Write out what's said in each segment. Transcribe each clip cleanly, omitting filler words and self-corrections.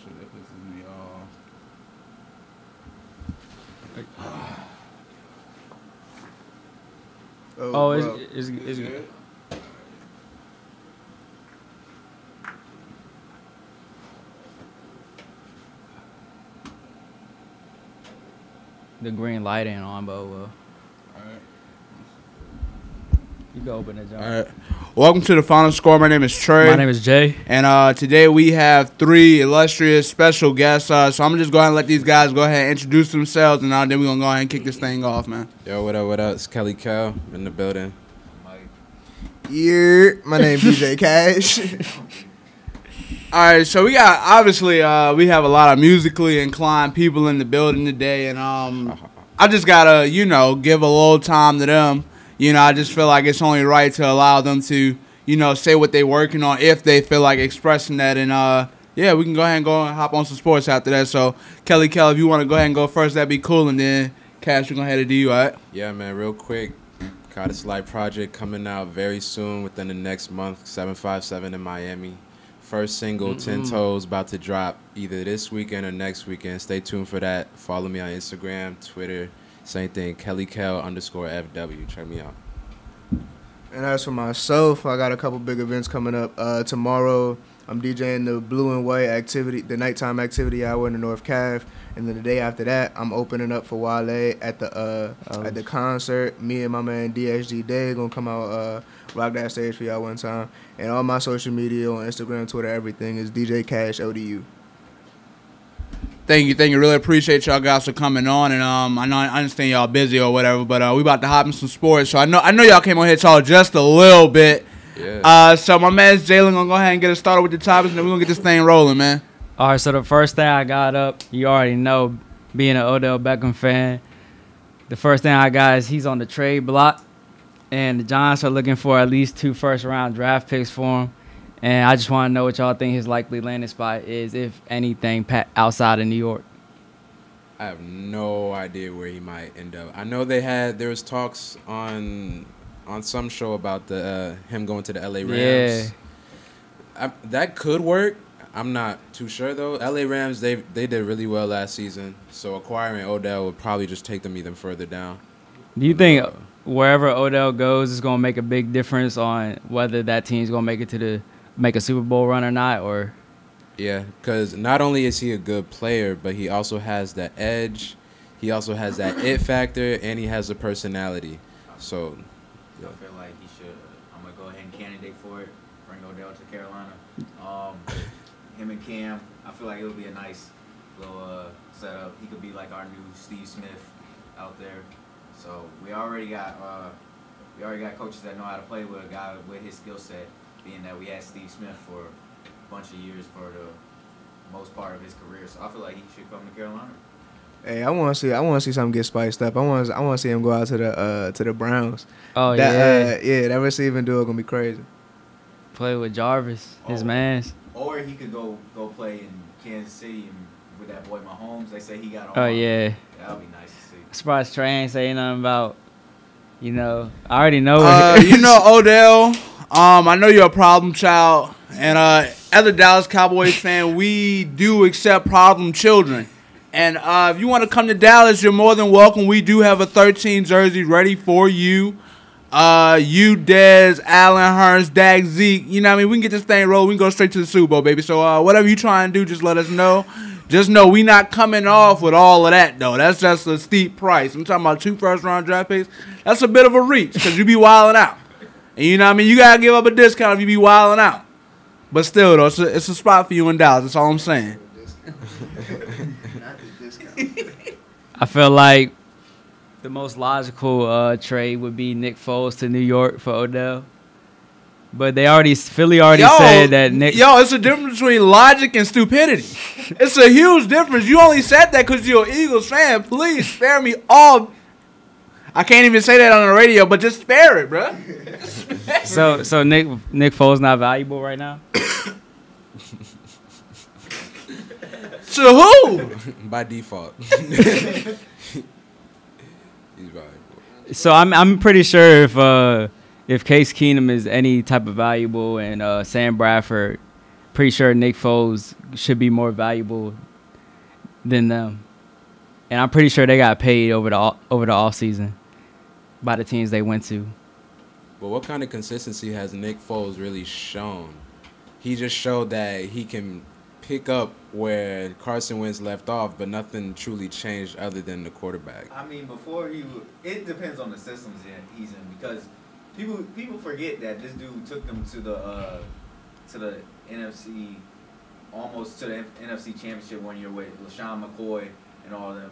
shit, that pisses me off. Oh, it's Good? the green light ain't on, but Alright. you can open it, John. Alright. Welcome to the Final Score. My name is Trey. My name is Jay. And today we have three illustrious special guests. So I'm going to just go ahead and let these guys go ahead and introduce themselves, and then we're going to go ahead and kick this thing off, man. Yo, what up, what up? It's Kelly Cal in the building. Yeah, my name DJ Cash. All right, so we got, obviously, we have a lot of musically inclined people in the building today, and I just got to, give a little time to them. I just feel like it's only right to allow them to, say what they're working on if they feel like expressing that. And, yeah, we can go ahead and hop on some sports after that. So, Kelly, if you want to go ahead and go first, that'd be cool. And then, Cash, we're going to head it to you, all right? Yeah, man, real quick. Got a slight project coming out very soon within the next month, 757 in Miami. First single, 10 Toes, about to drop either this weekend or next weekend. Stay tuned for that. Follow me on Instagram, Twitter. Same thing, KellyKel_FW. Check me out. And as for myself, I got a couple big events coming up. Tomorrow, I'm DJing the Blue and White activity, the nighttime activity hour in the North Cave. And then the day after that, I'm opening up for Wale at the concert. Me and my man DHG Day gonna come out, rock that stage for y'all one time. And all my social media on Instagram, Twitter, everything is DJ Cash ODU. Thank you. Really appreciate y'all guys for coming on, and I understand y'all busy or whatever, but we about to hop in some sports. So I know y'all came on here to talk just a little bit. Yeah. So my man Jalen gonna go ahead and get us started with the topics, and then we're gonna get this thing rolling, man. All right, so the first thing I got up, you already know, being an Odell Beckham fan, the first thing I got is he's on the trade block, and the Giants are looking for at least 2 first-round draft picks for him. And I just want to know what y'all think his likely landing spot is, if anything, outside of New York. I have no idea where he might end up. I know there was talks on some show about him going to the LA Rams. Yeah. That could work. I'm not too sure, though. LA Rams, they did really well last season, so acquiring Odell would probably just take them even further down. Do you think wherever Odell goes is going to make a big difference on whether that team's going to make a Super Bowl run or not? Or yeah, because not only is he a good player, but he also has that edge. He also has that it factor, and he has a personality. So I feel like he should. I'm gonna go ahead and candidate for it. Bring Odell to Carolina. Him and Cam. I feel like it would be a nice little setup. He could be like our new Steve Smith out there. So we already got coaches that know how to play with a guy with his skill set. Being that we had Steve Smith for a bunch of years for the most part of his career, so I feel like he should come to Carolina. Hey, I want to see something get spiced up. I want to see him go out to the Browns. oh yeah, that receiving duo gonna be crazy. play with Jarvis, his mans. Or he could go play in Kansas City and with that boy Mahomes. They say he got all. Oh yeah, that would be nice to see. I'm surprised Trey ain't saying nothing about. I already know. Odell. I know you're a problem child, and as a Dallas Cowboys fan, we do accept problem children. And if you want to come to Dallas, you're more than welcome. We do have a 13 jersey ready for you. You, Dez, Allen, Hurns, Dag, Zeke. You know what I mean? We can get this thing rolled. We can go straight to the Super Bowl, baby. So whatever you try and do, just let us know. Just know we not coming off with all of that, though. That's just a steep price. I'm talking about 2 first-round draft picks. That's a bit of a reach because you be wilding out. And you know what I mean? You got to give up a discount if you be wilding out. But still, though, it's a spot for you in Dallas. That's all I'm saying. I feel like the most logical trade would be Nick Foles to New York for Odell. But Philly already said that Nick. It's a difference between logic and stupidity. It's a huge difference. You only said that because you're an Eagles fan. Please spare me all. I can't even say that on the radio, but just spare it, bro. So Nick Foles not valuable right now? To who? by default, he's valuable. So I'm pretty sure if Case Keenum is any type of valuable and Sam Bradford pretty sure Nick Foles should be more valuable than them. And I'm pretty sure they got paid over the offseason by the teams they went to. But what kind of consistency has Nick Foles really shown? He just showed that he can pick up where Carson Wentz left off, but nothing truly changed other than the quarterback. I mean, it depends on the systems he's in, because people forget that this dude took them to the NFC, almost to the NFC Championship one year with LaShawn McCoy and all of them.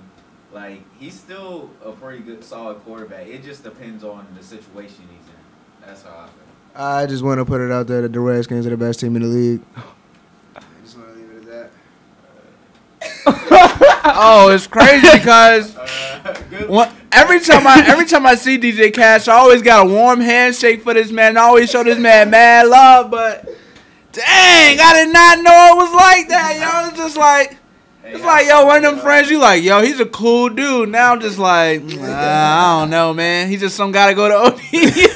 Like, he's still a pretty good, solid quarterback. It just depends on the situation he's in. That's how I feel. I just want to put it out there that the Redskins are the best team in the league. I just want to leave it at that. Oh, it's crazy because every time I see DJ Cash, I always got a warm handshake for this man. I always show this man mad love, but dang, I did not know it was like that, yo. It's just like, it's like, yo, one of them friends, you like, yo, he's a cool dude. Now I'm just like, I don't know, man. He just some guy to go to ODU.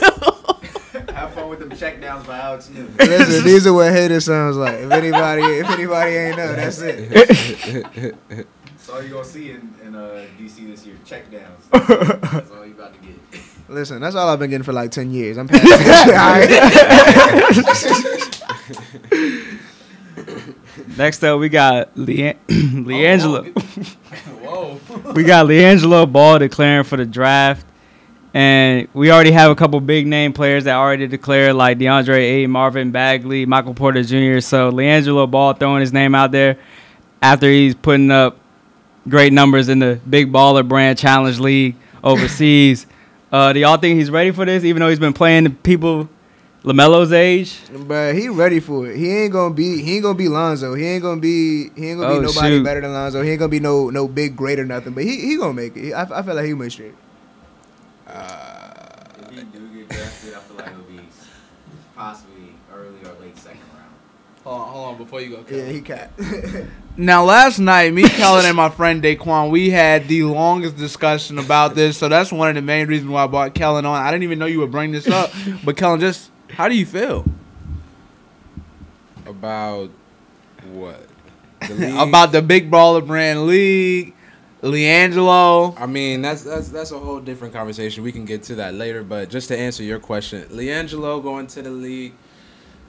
Have fun with them checkdowns by Alex Smith. Listen, these are what hater sounds like. If anybody ain't know, that's it. That's all you're going to see in DC this year, checkdowns. That's all you're about to get. Listen, that's all I've been getting for like 10 years. I'm past that. Next up, we got LiAngelo. Whoa. We got LiAngelo Ball declaring for the draft. And we already have a couple big name players that already declared, like DeAndre Ayton, Marvin Bagley, Michael Porter Jr. So LiAngelo Ball throwing his name out there after he's putting up great numbers in the Big Baller Brand Challenge League overseas. Do y'all think he's ready for this, even though he's been playing the people LaMelo's age? But he ready for it. He ain't gonna be Lonzo. He ain't gonna be nobody better than Lonzo. He ain't gonna be no big great or nothing. But he gonna make it. I feel like he make straight. If he do get drafted, I feel like it'll be possibly early or late second round. Hold on, before you go. Yeah, he cat. Now, last night, me, Kellen, and my friend Daquan, we had the longest discussion about this. So that's one of the main reasons why I brought Kellen on. I didn't even know you would bring this up. But, Kellen, just how do you feel? About what? About the Big Baller Brand League, LiAngelo. I mean, that's a whole different conversation. We can get to that later. But just to answer your question, LiAngelo going to the league,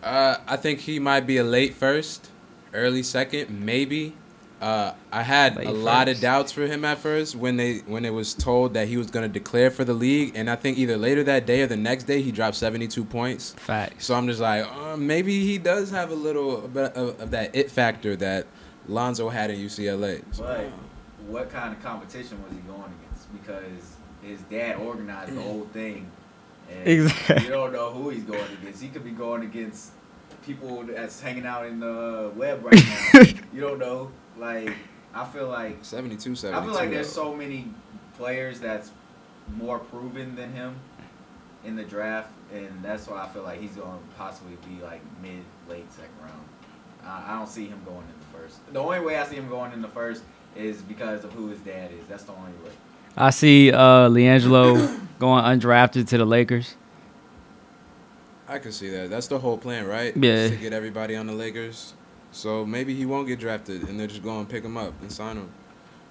I think he might be a late first, early second, maybe. I had a lot of doubts for him at first when it was told that he was going to declare for the league, and I think either later that day or the next day he dropped 72 points. Facts. So I'm just like, maybe he does have a little bit of that it factor that Lonzo had in UCLA. So, but what kind of competition was he going against? Because his dad organized the whole thing, and Exactly. you don't know who he's going against. He could be going against people that's hanging out in the web right now. You don't know. Like, I feel like 72. I feel like there's so many players that's more proven than him in the draft, and that's why I feel like he's going to possibly be like mid, late second round. I don't see him going in the first. The only way I see him going in the first is because of who his dad is. That's the only way. I see LiAngelo going undrafted to the Lakers. I can see that. That's the whole plan, right? Yeah. To get everybody on the Lakers. So maybe he won't get drafted, and they're just going to pick him up and sign him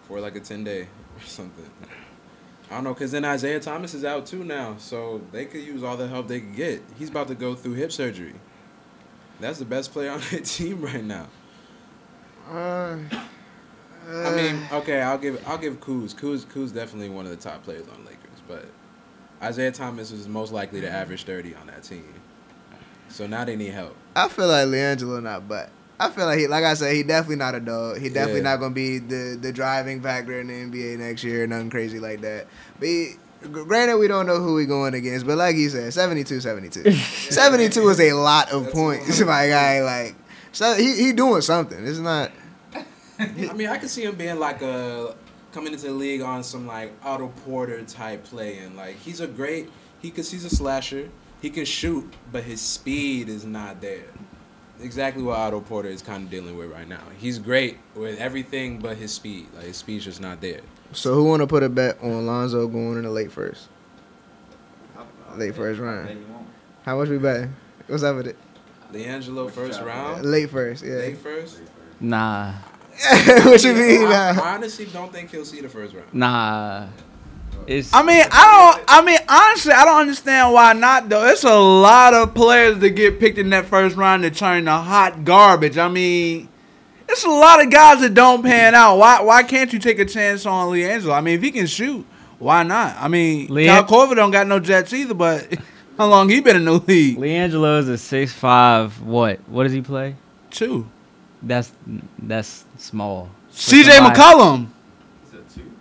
for like a 10-day or something. I don't know, because then Isaiah Thomas is out too now, so they could use all the help they could get. He's about to go through hip surgery. That's the best player on their team right now. I mean, okay, I'll give Kuz. Kuz definitely one of the top players on Lakers, but Isaiah Thomas is most likely to average 30 on that team. So now they need help. I feel like LiAngelo not, but I feel like like I said, he definitely not a dog. He definitely not gonna be the driving factor in the NBA next year, nothing crazy like that. But granted, we don't know who we going against, but like you said, 72. 72 is a lot of points, my guy. Like, so he doing something. It's not. I mean, I could see him being like coming into the league on some like Otto Porter type play, and like he's a slasher. He can shoot, but his speed is not there. Exactly what Otto Porter is kind of dealing with right now. He's great with everything but his speed. Like, his speed's just not there. So who want to put a bet on Lonzo going in the late first? Late first round. How much we bet? What's up with it? LiAngelo first round. Late first, yeah. Late first. Nah. What you mean? I honestly don't think he'll see the first round. Nah. It's Honestly, I don't understand why not though. It's a lot of players that get picked in that first round that turn to hot garbage. I mean, it's a lot of guys that don't pan out. Why can't you take a chance on LiAngelo? I mean, if he can shoot, why not? I mean, Kyle Korver don't got no jets either, but how long he been in the league? LiAngelo is a 6'5". What does he play? 2. That's small. CJ McCollum. He's a 2.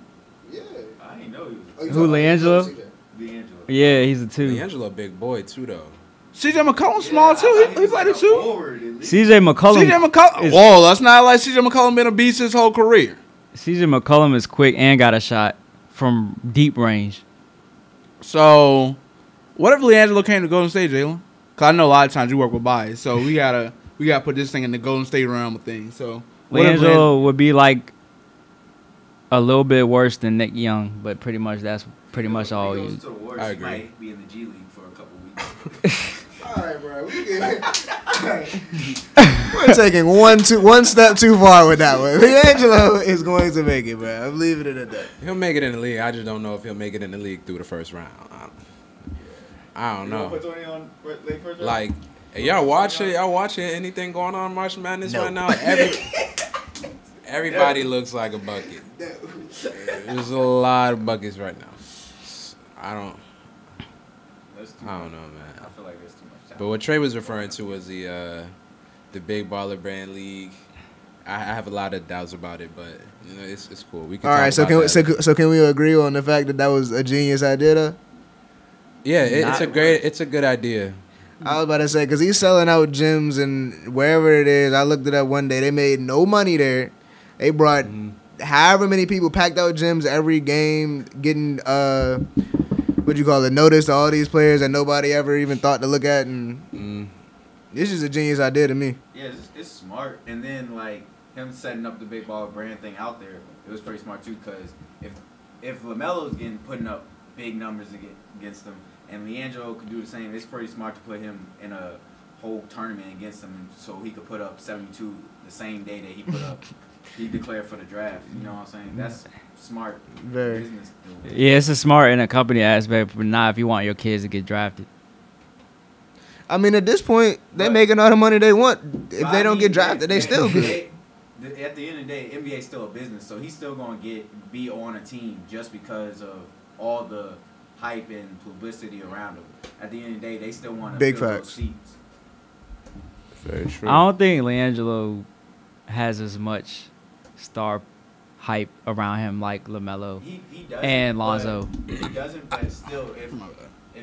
Yeah. I didn't know he was Who, LiAngelo? LiAngelo. Yeah, he's a 2. LiAngelo, big boy too though. CJ McCollum small too. He played a 2. CJ McCollum. Whoa, let's not like CJ McCollum been a beast his whole career. CJ McCollum is quick and got a shot from deep range. So, what if LiAngelo came to Golden State, Jalen? Cause I know a lot of times you work with bias, so we gotta put this thing in the Golden State realm of things. So, LiAngelo would be like a little bit worse than Nick Young, but pretty much that's pretty much all he is. I agree. He might be in the G League for a couple weeks. All right, bro. We're taking one step too far with that one. LiAngelo is going to make it, bro. I'm leaving it at that. He'll make it in the league. I just don't know if he'll make it in the league through the first round. I don't know. Put 20 on late first round? Like, y'all watching anything going on in March Madness right now? Everybody looks like a bucket. There's a lot of buckets right now. I don't know, man. I feel like there's too much time. But what Trey was referring to was the Big Baller Brand League. I have a lot of doubts about it, but you know it's cool. We can. All right, so can we agree on the fact that was a genius idea, though? Yeah, it's a good idea. I was about to say, because he's selling out gyms and wherever it is. I looked it up one day. They made no money there. They brought however many people, packed out gyms every game, getting notice to all these players that nobody ever even thought to look at, and this is a genius idea to me. Yeah, it's smart. And then like him setting up the Big Baller Brand thing out there, it was pretty smart too. Because if LaMelo's putting up big numbers against them, and LiAngelo could do the same, it's pretty smart to put him in a whole tournament against him, so he could put up 72 the same day that he put up. He declared for the draft. You know what I'm saying? That's smart business doing. Yeah, it's a smart in a company aspect, but not if you want your kids to get drafted. I mean, at this point, they're making all the money they want. If they don't get drafted, they still good. At the end of the day, NBA's still a business, so he's still going to be on a team just because of all the hype and publicity around him. At the end of the day, they still want to fill those seats. Very true. I don't think LiAngelo has as much star hype around him like LaMelo He doesn't, and Lonzo. He doesn't, but still, if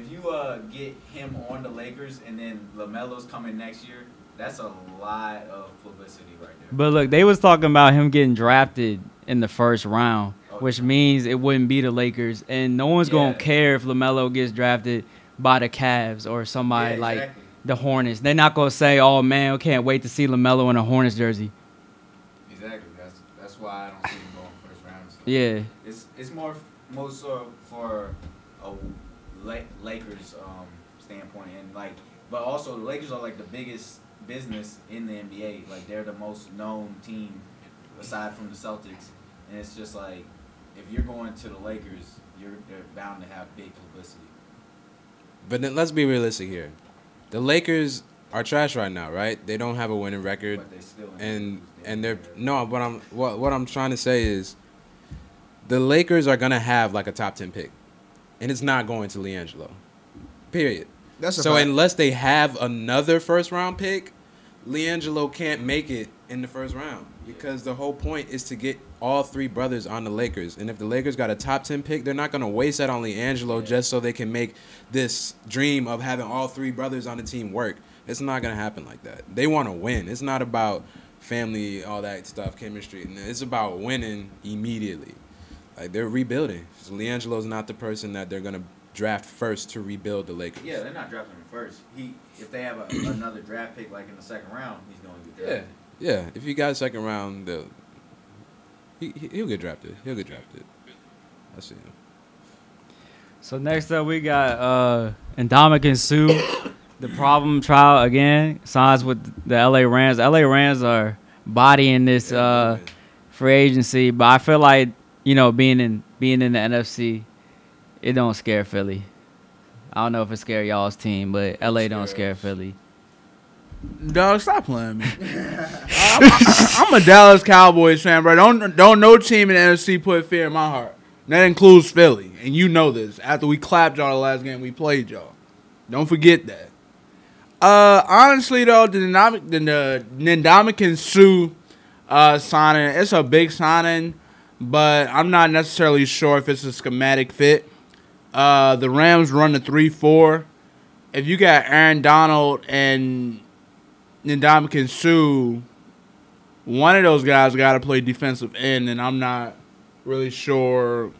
you get him on the Lakers and then LaMelo's coming next year, that's a lot of publicity right there. But look, they was talking about him getting drafted in the first round, which means it wouldn't be the Lakers, and no one's gonna care if LaMelo gets drafted by the Cavs or somebody like the Hornets. They're not gonna say, "Oh man, I can't wait to see LaMelo in a Hornets jersey." Exactly. That's why I don't see him going first round. So Yeah. It's most for a Lakers standpoint, and but also the Lakers are like the biggest business in the NBA. Like they're the most known team aside from the Celtics, and it's just like if you're going to the Lakers, they're bound to have big publicity. But then let's be realistic here. The Lakers are trash right now, right? They don't have a winning record, But they still and they're no. But what I'm trying to say is, the Lakers are gonna have like a top 10 pick, and it's not going to LiAngelo. Period. That's so unless they have another first round pick, LiAngelo can't make it in the first round because the whole point is to get all three brothers on the Lakers. And if the Lakers got a top 10 pick, they're not going to waste that on LiAngelo just so they can make this dream of having all three brothers on the team work. It's not going to happen like that. They want to win. It's not about family, all that stuff, chemistry. It's about winning immediately. Like, they're rebuilding. So LiAngelo's not the person that they're going to draft first to rebuild the Lakers. Yeah, they're not drafting him first. If they have another draft pick like in the second round, he's going to get drafted. Yeah. If you got a second round, he'll get drafted. He'll get drafted. I see him. So next up we got Ndamukong Suh, the problem child again signs with the LA Rams. LA Rams are bodying this free agency, but I feel like, you know, being in the NFC, it don't scare Philly. I don't know if it scare y'all's team, but LA don't scare Philly. Dog, stop playing me. I'm a Dallas Cowboys fan, bro. Don't no team in the NFC put fear in my heart. And that includes Philly, and you know this. After we clapped y'all the last game we played y'all, don't forget that. Honestly though, the Ndamukong Suh signing, it's a big signing, but I'm not necessarily sure if it's a schematic fit. The Rams run the 3-4. If you got Aaron Donald and Ndamukong Suh, one of those guys got to play defensive end, and I'm not really sure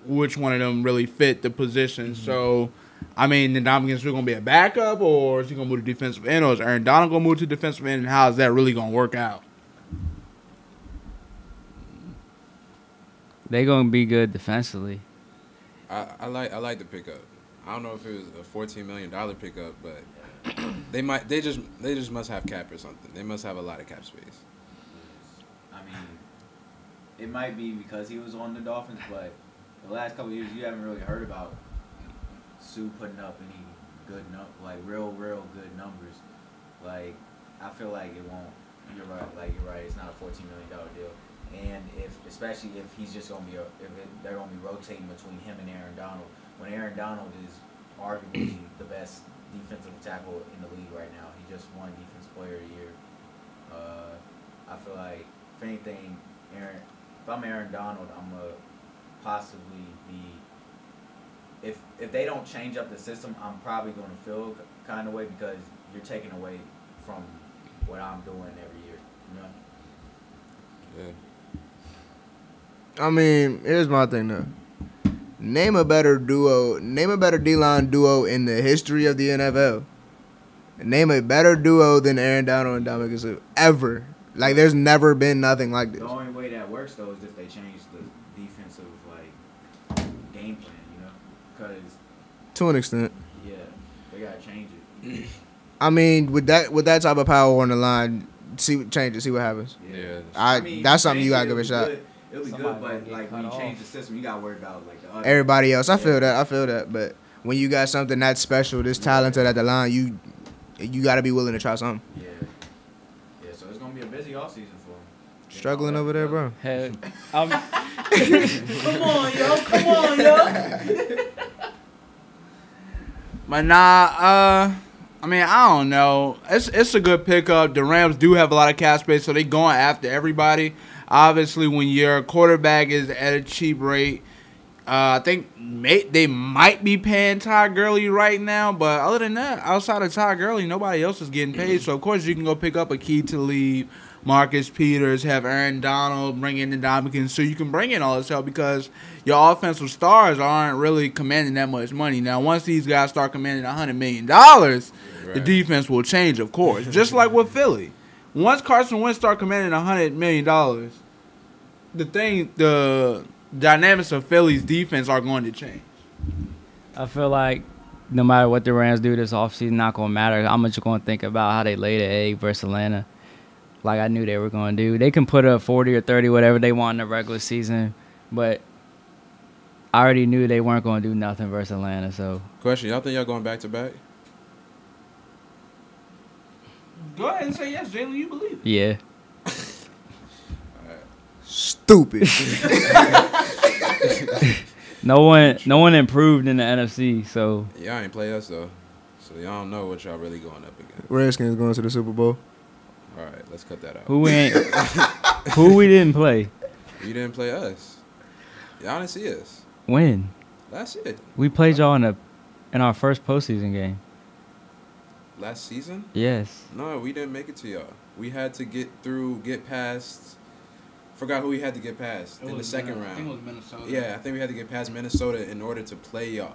which one of them really fit the position. Mm-hmm. So, I mean, Ndamukong Suh going to be a backup, or is he going to move to defensive end, or is Aaron Donald going to move to defensive end, and how is that really going to work out? They going to be good defensively. I like the pickup. I don't know if it was a $14 million pickup, but they just must have cap or something. They must have a lot of cap space. I mean, it might be because he was on the Dolphins, but the last couple of years you haven't really heard about Suh putting up any good real good numbers. Like, I feel like it won't. You're right. It's not a $14 million deal. And especially if he's just gonna be they're gonna be rotating between him and Aaron Donald, when Aaron Donald is arguably the best defensive tackle in the league right now. He just won Defensive Player of the Year. I feel like if anything, if I'm Aaron Donald, I'm gonna possibly be. If they don't change up the system, I'm probably gonna feel kind of way because you're taking away from what I'm doing every year. You know. Yeah. I mean, here's my thing though. Name a better D-line duo in the history of the NFL. Name a better duo than Aaron Donald and Ndamukong Suh ever. Like, there's never been nothing like this. The only way that works though is if they change the defensive game plan, you know, because to an extent. Yeah, they gotta change it. I mean, with that type of power on the line, change it, see what happens. Yeah. I mean, that's something you gotta give a shot. It'll be good, but when you change the system, you gotta worry about the other. Everybody else. I feel that. But when you got something that special, this talented at the line, you gotta be willing to try something. Yeah. So it's gonna be a busy offseason for him. Struggling over there, bro. Hey, Come on, yo. But nah, I mean, I don't know. It's a good pickup. The Rams do have a lot of cap space, so they going after everybody. Obviously, when your quarterback is at a cheap rate, I think they might be paying Todd Gurley right now. But other than that, outside of Todd Gurley, nobody else is getting paid. So, of course, you can go pick up a key to leave, Marcus Peters, have Aaron Donald, bring in the Ndamukong Suh. You can bring in all this help because your offensive stars aren't really commanding that much money. Now, once these guys start commanding $100 million, the defense will change, of course, just like with Philly. Once Carson Wentz start commanding $100 million, the dynamics of Philly's defense are going to change. I feel like no matter what the Rams do this offseason, not going to matter. I'm just going to think about how they laid the egg versus Atlanta. Like I knew they were going to do. They can put up 40 or 30, whatever they want in the regular season, but I already knew they weren't going to do nothing versus Atlanta. So, Question, y'all think y'all going back-to-back? Go ahead and say yes, Jalen. You believe it. yeah. Stupid. No one improved in the NFC, so. Y'all ain't play us, though. So y'all don't know what y'all really going up against. Redskins going to the Super Bowl. All right, let's cut that out. Who we didn't play? You didn't play us. Y'all didn't see us. When? Last year. We played y'all in our first postseason game. Last season? Yes. No, we didn't make it to y'all. We had to get past. Forgot who we had to get past in the second round. I think it was Minnesota. Yeah, I think we had to get past Minnesota in order to play y'all.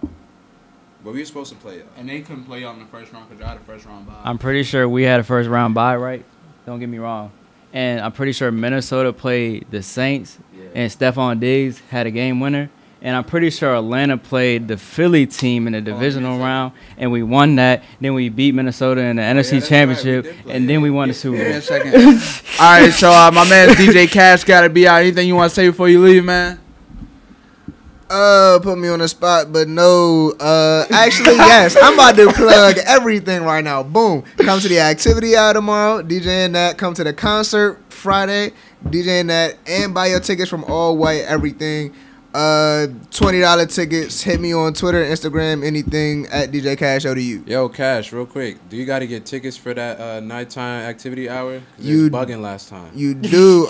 But we were supposed to play y'all. And they couldn't play y'all in the first round because y'all had a first round bye. I'm pretty sure we had a first round bye, right? Don't get me wrong. And I'm pretty sure Minnesota played the Saints, and Stephon Diggs had a game winner, And I'm pretty sure Atlanta played the Philly team in the divisional round, and we won that. Then we beat Minnesota in the NFC Championship, right. and then we won the Super Bowl. Give me a second. All right, so my man DJ Cash got to be out. Anything you want to say before you leave, man? Put me on the spot, but no. Actually, yes. I'm about to plug everything right now. Boom. Come to the activity hour tomorrow. DJing that. Come to the concert Friday. DJing that. And buy your tickets from All White Everything. $20 tickets. Hit me on Twitter, Instagram, anything at DJ Cash ODU. Yo, Cash, real quick. Do you got to get tickets for that nighttime activity hour? 'Cause You it was bugging last time. You do.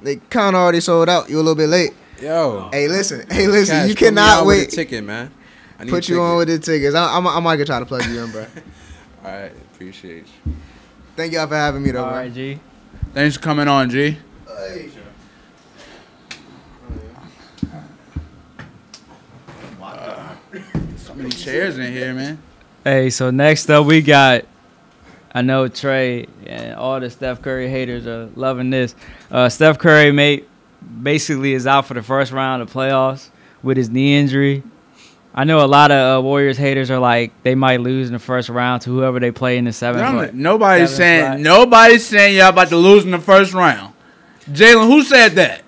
They kind of already sold out. You a little bit late. Yo. Hey, listen. Cash, You put me cannot on with wait. a ticket, man. I need Put a you on ticket. with the tickets. I might try to plug you in, bro. All right, appreciate you. Thank y'all for having me, though, All bro. right, G. Thanks for coming on, G. Hey. So many chairs in here, man. Hey, so next up we got, I know Trey and all the Steph Curry haters are loving this. Steph Curry basically is out for the first round of playoffs with his knee injury. I know a lot of Warriors haters are like they might lose in the first round to whoever they play in the seventh. Nobody's seventh saying y'all about to lose in the first round. Jalen, who said that?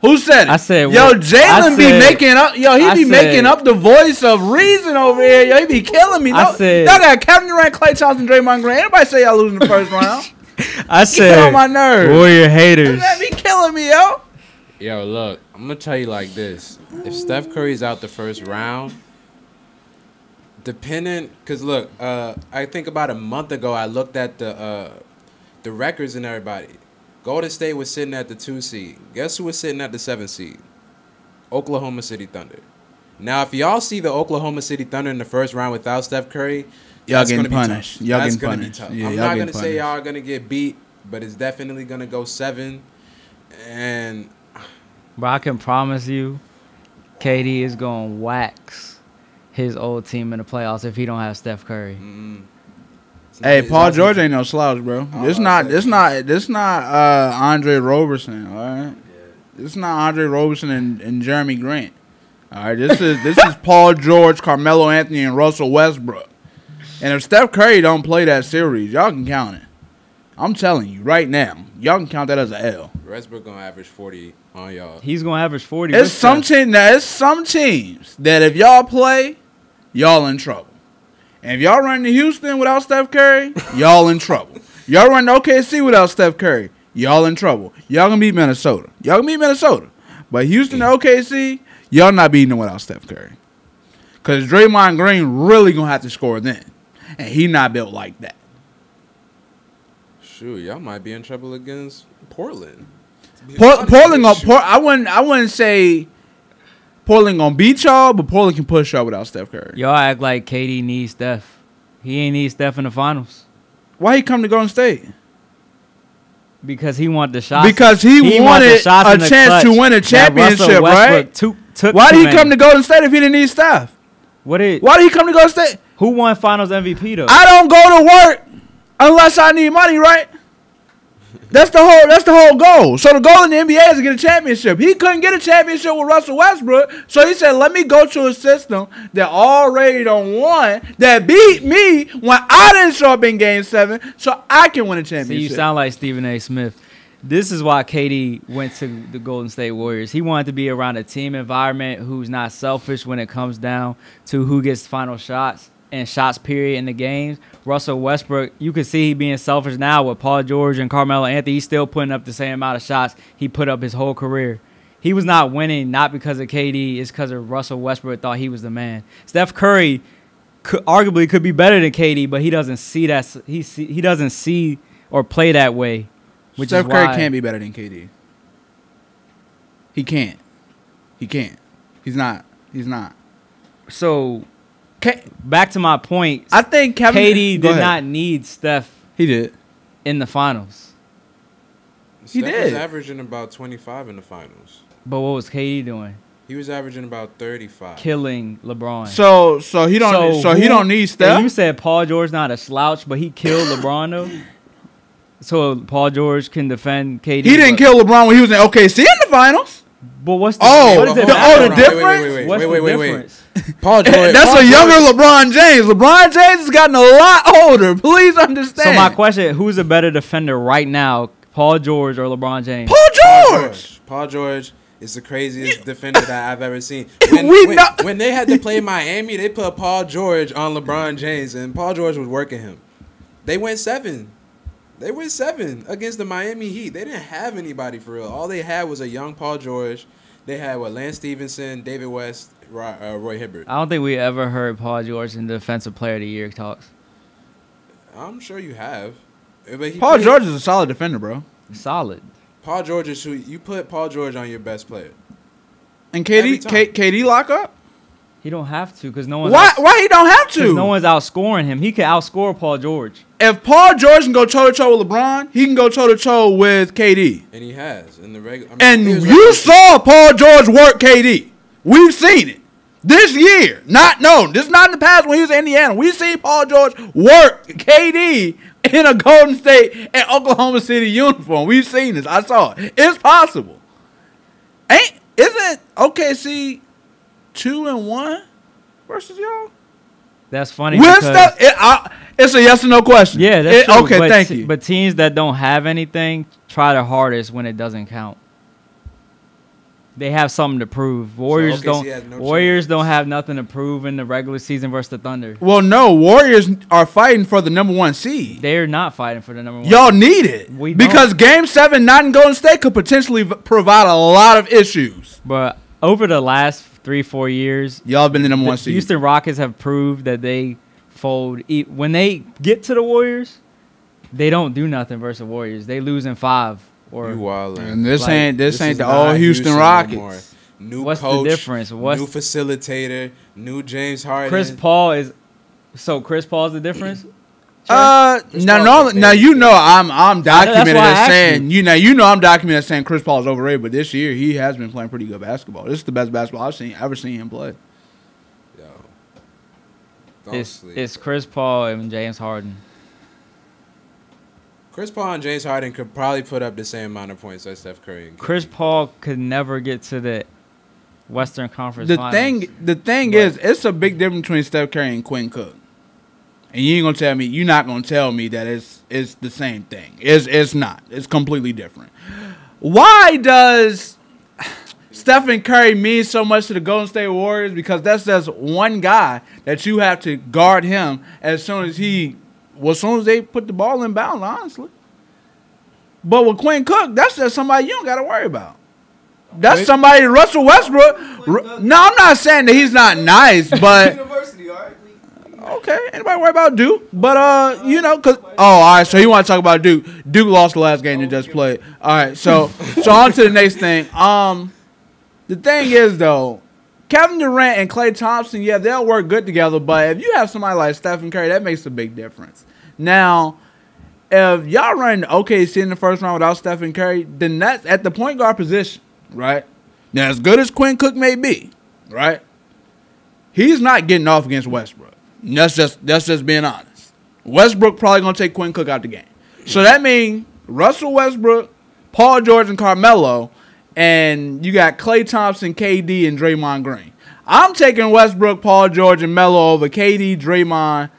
Who said it? I said, yo, I Jalen be said- making up. Yo, he I be said- making up the voice of reason over here. Yo, he be killing me. I said- y'all got Kevin Durant, Klay Thompson, Draymond Green. Anybody say y'all losing the first round? I Get said on my nerves. Warrior haters. That be killing me, yo. Yo, look, I'm going to tell you like this. If Steph Curry's out the first round, depending, because look, I think about a month ago, I looked at the records and everybody. Golden State was sitting at the 2 seed. Guess who was sitting at the 7 seed? Oklahoma City Thunder. Now, if y'all see the Oklahoma City Thunder in the first round without Steph Curry, Y'all that's getting gonna be punished. tough. Y'all That's getting gonna punished. be tough. Yeah, I'm y'all not getting gonna say punished. y'all are gonna get beat, but it's definitely gonna go 7. And Bro, I can promise you, KD is going to wax his old team in the playoffs if he don't have Steph Curry. Hey, it's Paul not- George ain't no slouch, bro. This not Andre Roberson, all right? This is not Andre Roberson and Jeremy Grant. All right, this is Paul George, Carmelo Anthony, and Russell Westbrook. And if Steph Curry don't play that series, y'all can count it. I'm telling you right now, y'all can count that as an L. Westbrook gonna average 40 on y'all. He's going to average 40. It's with some Steph. it's some teams that if y'all play, y'all in trouble. And if y'all run to Houston without Steph Curry, y'all in trouble. Y'all run to OKC without Steph Curry, y'all in trouble. Y'all gonna beat Minnesota. Y'all gonna beat Minnesota. But Houston to OKC, y'all not beating them without Steph Curry. Because Draymond Green really gonna have to score then. And he not built like that. Shoot, y'all might be in trouble against Portland. Portland I wouldn't say Portland gonna beat y'all, but Portland can push y'all without Steph Curry. Y'all act like KD needs Steph. He ain't need Steph in the finals Why he come to Golden State? because he wanted the shots. Because he wanted the shots a in the chance clutch to win a that championship, Russell right? Westbrook took Why too did he many. come to Golden State if he didn't need Steph? Why did Why did he come to Golden State? who won Finals MVP though? I don't go to work unless I need money, right? That's the whole goal. So the goal in the NBA is to get a championship. He couldn't get a championship with Russell Westbrook, so he said, "Let me go to a system that already done won, that beat me when I didn't show up in Game 7, so I can win a See, championship." you sound like Stephen A. Smith. This is why KD went to the Golden State Warriors. He wanted to be around a team environment who's not selfish when it comes down to who gets final shots and shots period in the games. Russell Westbrook, you can see he being selfish now with Paul George and Carmelo Anthony. He's still putting up the same amount of shots he put up his whole career. He was not winning not because of KD. It's because of Russell Westbrook thought he was the man. Steph Curry arguably could be better than KD, but he doesn't see that. He doesn't see or play that way. Which Steph is Curry why can't be better than KD. He can't. He can't. He's not. So, back to my point. I think Kevin KD Go did ahead. not need Steph He did. in the finals. He Steph did. was averaging about 25 in the finals. But what was KD doing? He was averaging about 35. Killing LeBron. So he don't. So he don't need And Steph. you said Paul George not a slouch, but he killed LeBron though. So Paul George can defend KD. He didn't but- kill LeBron when he was in OKC in the finals. But what's the Oh, what is it the- matter? oh, the difference? What's the difference? Paul George. That's Paul a younger George- LeBron James. LeBron James has gotten a lot older. Please understand. So my question: who's a better defender right now, Paul George or LeBron James? Paul George. Paul George is the craziest defender that I've ever seen. When they had to play Miami, they put Paul George on LeBron James, and Paul George was working him. They went 7. They went 7 against the Miami Heat. They didn't have anybody for real. All they had was a young Paul George. They had Lance Stevenson, David West, Roy Hibbert. I don't think we ever heard Paul George in the Defensive Player of the Year talks. I'm sure you have. Paul George is a solid defender, bro. Solid. Paul George is who you put Paul George on your best player. And Every time. KD lock up? He don't have to because no one's Why he don't have to? no one's outscoring him. He can outscore Paul George. If Paul George can go toe to toe with LeBron, he can go toe to toe with KD. And he has in the regular. And you saw Paul George work KD. We've seen it this year. This is not in the past when he was in Indiana. We've seen Paul George work KD in a Golden State and Oklahoma City uniform. We've seen this. I saw it. It's possible. Isn't OKC 2-1 versus y'all? That's funny. With because, stuff, it's a yes or no question. yeah, that's true. Okay, but thank you. But teams that don't have anything try their hardest when it doesn't count. They have something to prove. Warriors OKC has no Warriors chance. don't have nothing to prove in the regular season versus the Thunder. Well, no, Warriors are fighting for the number 1 seed. They're not fighting for the number 1. Y'all need it We don't. because Game 7 not in Golden State could potentially provide a lot of issues. But over the last 3-4 years, Y'all been the number 1 the seed. Houston Rockets have proved that they fold. When they get to the Warriors, they don't do nothing versus the Warriors. They lose in 5. Or You wildin'. And this Like, ain't This the is old not Houston no Rockets. more. New What's the coach, difference? new What's- facilitator, new James Harden. Chris Paul is. So Chris Paul's the difference. Now you know I'm documented why I as asked saying you know I'm documented as saying Chris Paul is overrated, but this year he has been playing pretty good basketball. This is the best basketball I've ever seen him play. Yo, don't sleep. It's Chris Paul and James Harden. Chris Paul and James Harden could probably put up the same amount of points as Steph Curry. And Chris Paul could never get to the Western Conference The Finals. thing is, it's a big difference between Steph Curry and Quinn Cook. And you're not gonna tell me that it's the same thing. It's not. It's completely different. Why does Stephen Curry mean so much to the Golden State Warriors? Because that's just one guy that you have to guard him as soon as they put the ball in bounds, honestly. But with Quinn Cook, that's just somebody you don't got to worry about. That's somebody, Russell Westbrook. No, I'm not saying that he's not nice, but University, all right? okay, anybody worry about Duke? But all right. So you want to talk about Duke? Duke lost the last game they just played. All right, so on to the next thing. The thing is though, Kevin Durant and Klay Thompson, yeah, they'll work good together. But if you have somebody like Stephen Curry, that makes a big difference. Now, if y'all run OKC in the first round without Stephen Curry, then that's at the point guard position, right? Now, as good as Quinn Cook may be, right? He's not getting off against Westbrook. That's just being honest. Westbrook probably gonna take Quinn Cook out the game. So that means Russell Westbrook, Paul George, and Carmelo, and you got Klay Thompson, KD, and Draymond Green. I'm taking Westbrook, Paul George, and Melo over KD, Draymond,